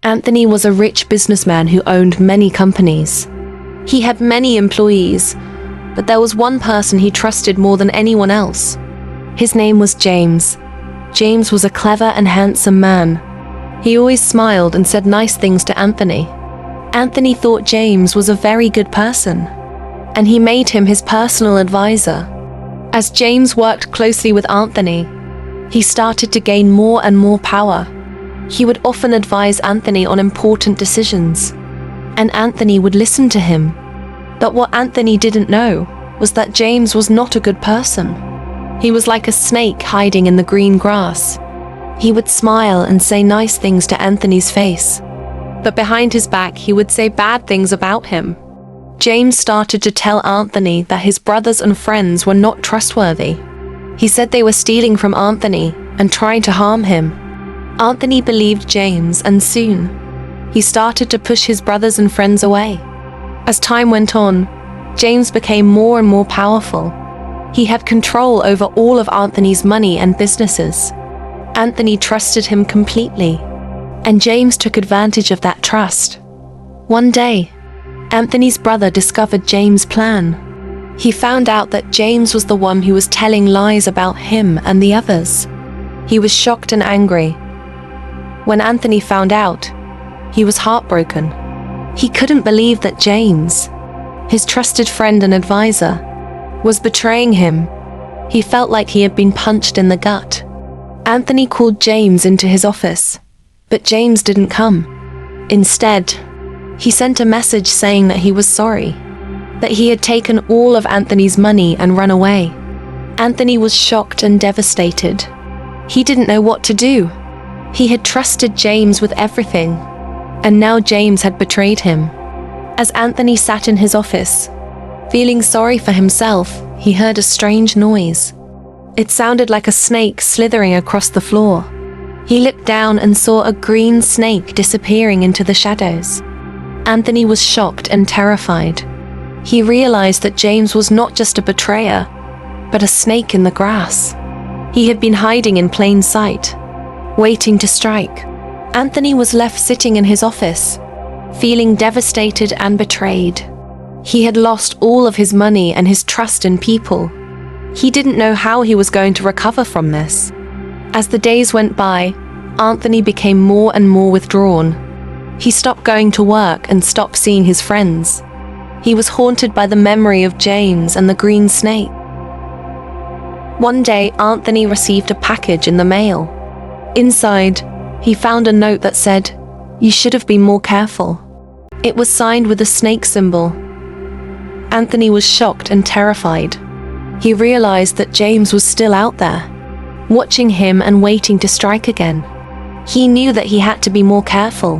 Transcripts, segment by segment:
Anthony was a rich businessman who owned many companies. He had many employees, but there was one person he trusted more than anyone else. His name was James. James was a clever and handsome man. He always smiled and said nice things to Anthony. Anthony thought James was a very good person, and he made him his personal advisor. As James worked closely with Anthony, he started to gain more and more power. He would often advise Anthony on important decisions, and Anthony would listen to him. But what Anthony didn't know was that James was not a good person. He was like a snake hiding in the green grass. He would smile and say nice things to Anthony's face, but behind his back he would say bad things about him. James started to tell Anthony that his brothers and friends were not trustworthy. He said they were stealing from Anthony and trying to harm him. Anthony believed James, and soon he started to push his brothers and friends away. As time went on, James became more and more powerful. He had control over all of Anthony's money and businesses. Anthony trusted him completely, and James took advantage of that trust. One day, Anthony's brother discovered James' plan. He found out that James was the one who was telling lies about him and the others. He was shocked and angry. When Anthony found out, he was heartbroken. He couldn't believe that James, his trusted friend and advisor, was betraying him. He felt like he had been punched in the gut. Anthony called James into his office, but James didn't come. Instead, he sent a message saying that he was sorry, that he had taken all of Anthony's money and run away. Anthony was shocked and devastated. He didn't know what to do. He had trusted James with everything, and now James had betrayed him. As Anthony sat in his office, feeling sorry for himself, he heard a strange noise. It sounded like a snake slithering across the floor. He looked down and saw a green snake disappearing into the shadows. Anthony was shocked and terrified. He realized that James was not just a betrayer, but a snake in the grass. He had been hiding in plain sight, waiting to strike. Anthony was left sitting in his office, feeling devastated and betrayed. He had lost all of his money and his trust in people. He didn't know how he was going to recover from this. As the days went by, Anthony became more and more withdrawn. He stopped going to work and stopped seeing his friends. He was haunted by the memory of James and the green snake. One day, Anthony received a package in the mail. Inside, he found a note that said, "You should have been more careful." It was signed with a snake symbol. Anthony was shocked and terrified. He realized that James was still out there, watching him and waiting to strike again. He knew that he had to be more careful,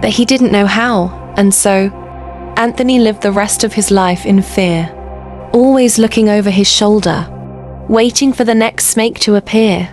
but he didn't know how, and so Anthony lived the rest of his life in fear, always looking over his shoulder, waiting for the next snake to appear.